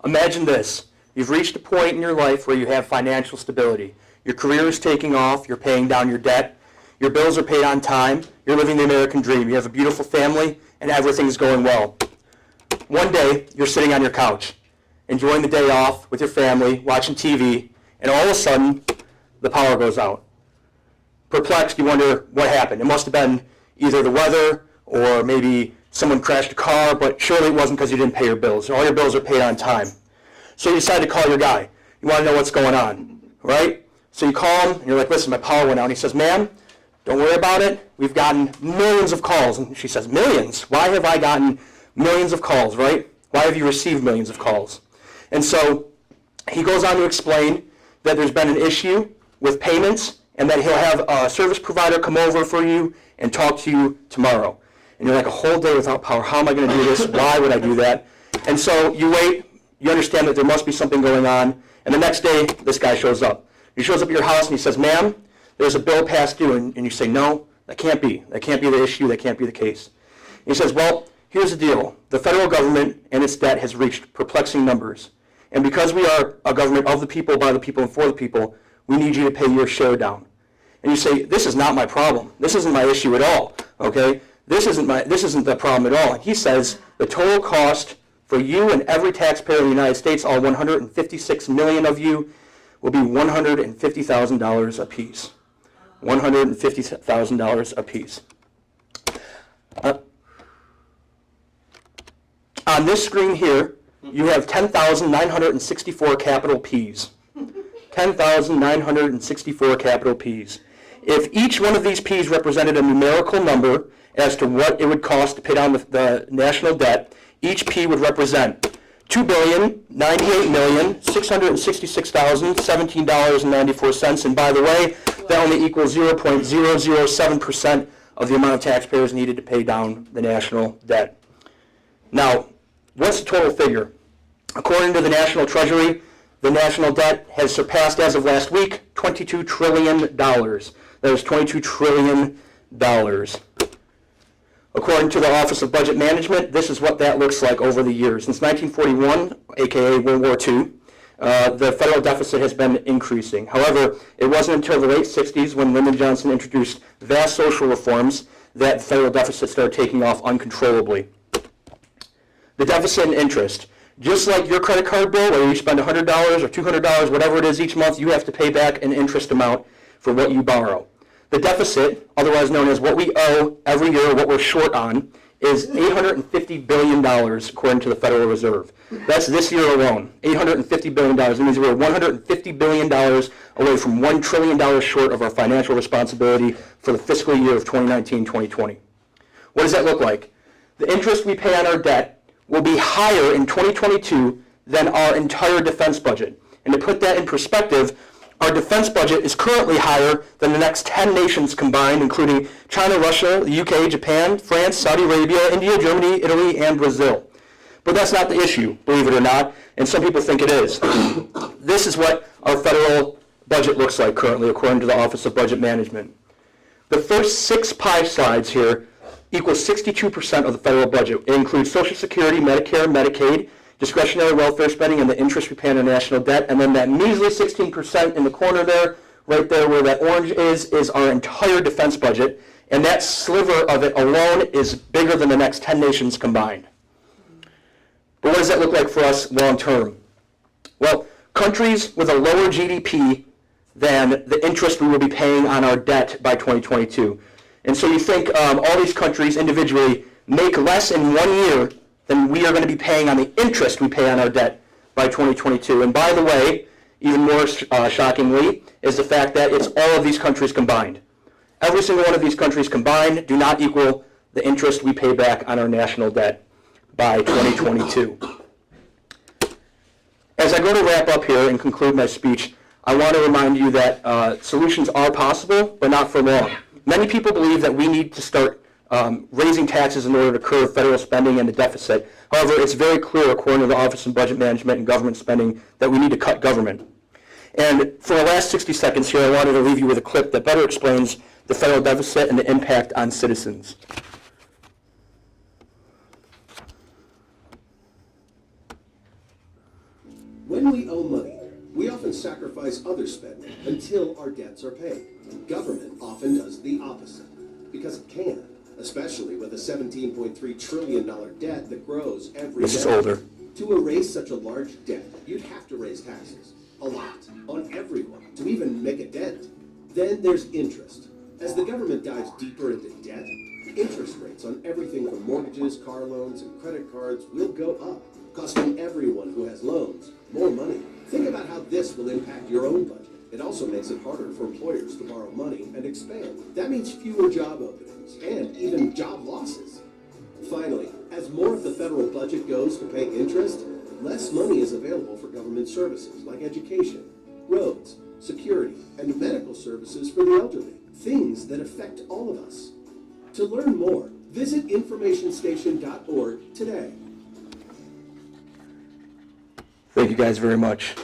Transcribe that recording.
Imagine this. You've reached a point in your life where you have financial stability. Your career is taking off, you're paying down your debt, your bills are paid on time, you're living the American dream, you have a beautiful family, and everything's going well. One day, you're sitting on your couch, enjoying the day off with your family, watching TV, and all of a sudden, the power goes out. Perplexed, you wonder what happened. It must have been either the weather or maybe someone crashed a car, but surely it wasn't because you didn't pay your bills. All your bills are paid on time. So you decide to call your guy. You want to know what's going on, right? So you call him, and you're like, listen, my power went out. And he says, ma'am, don't worry about it. We've gotten millions of calls. And she says, millions? Why have I gotten millions of calls, right? Why have you received millions of calls? And so he goes on to explain that there's been an issue with payments and that he'll have a service provider come over for you and talk to you tomorrow. And you're like, a whole day without power. How am I going to do this? Why would I do that? And so you wait. You understand that there must be something going on. And the next day, this guy shows up. He shows up at your house and he says, ma'am, there's a bill past due. And you say, no, that can't be. That can't be the issue. That can't be the case. And he says, well, here's the deal. The federal government and its debt has reached perplexing numbers. And because we are a government of the people, by the people, and for the people, we need you to pay your share down. And you say, this is not my problem. This isn't my issue at all. Okay? This isn't the problem at all. And he says the total cost for you and every taxpayer in the United States, all 156 million of you, will be $150,000 apiece. $150,000 apiece. On this screen here, you have 10,964 capital P's. 10,964 capital P's. If each one of these P's represented a numerical number as to what it would cost to pay down the national debt, each P would represent $2,098,666,017.94. And by the way, that only equals 0.007% of the amount of taxpayers needed to pay down the national debt. Now, what's the total figure? According to the National Treasury, the national debt has surpassed, as of last week, $22 trillion. That is $22 trillion. According to the Office of Budget Management, this is what that looks like over the years. Since 1941, aka World War II, the federal deficit has been increasing. However, it wasn't until the late 60s when Lyndon Johnson introduced vast social reforms that the federal deficit started taking off uncontrollably. The deficit and interest. Just like your credit card bill, where you spend $100 or $200, whatever it is each month, you have to pay back an interest amount for what you borrow. The deficit, otherwise known as what we owe every year, what we're short on, is $850 billion, according to the Federal Reserve. That's this year alone, $850 billion. That means we're $150 billion away from $1 trillion short of our financial responsibility for the fiscal year of 2019-2020. What does that look like? The interest we pay on our debt will be higher in 2022 than our entire defense budget. And to put that in perspective, our defense budget is currently higher than the next 10 nations combined, including China, Russia, the UK, Japan, France, Saudi Arabia, India, Germany, Italy, and Brazil. But that's not the issue, believe it or not, and some people think it is. This is what our federal budget looks like currently, according to the Office of Budget Management. The first 6 pie slides here equals 62% of the federal budget. It includes Social Security, Medicare, Medicaid, discretionary welfare spending, and the interest we pay on our national debt. And then that measly 16% in the corner there, right there where that orange is our entire defense budget. And that sliver of it alone is bigger than the next 10 nations combined. But what does that look like for us long term? Well, countries with a lower GDP than the interest we will be paying on our debt by 2022. And so you think all these countries individually make less in 1 year than we are going to be paying on the interest we pay on our debt by 2022. And by the way, even more shockingly, is the fact that it's all of these countries combined. Every single one of these countries combined do not equal the interest we pay back on our national debt by 2022. As I go to wrap up here and conclude my speech, I want to remind you that solutions are possible, but not for long. Many people believe that we need to start raising taxes in order to curb federal spending and the deficit. However, it's very clear, according to the Office of Budget Management and Government Spending, that we need to cut government. And for the last 60 seconds here, I wanted to leave you with a clip that better explains the federal deficit and the impact on citizens. we owe money, we often sacrifice other spending until our debts are paid. Government often does the opposite, because it can, especially with a $17.3 trillion debt that grows every This is day. older. To erase such a large debt, you'd have to raise taxes, a lot, on everyone, to even make a dent. Then there's interest. As the government dives deeper into debt, interest rates on everything from mortgages, car loans, and credit cards will go up, costing everyone who has loans more money. Think about how this will impact your own budget. It also makes it harder for employers to borrow money and expand. That means fewer job openings and even job losses. Finally, as more of the federal budget goes to pay interest, less money is available for government services like education, roads, security, and medical services for the elderly, things that affect all of us. To learn more, visit informationstation.org today. Thank you guys very much.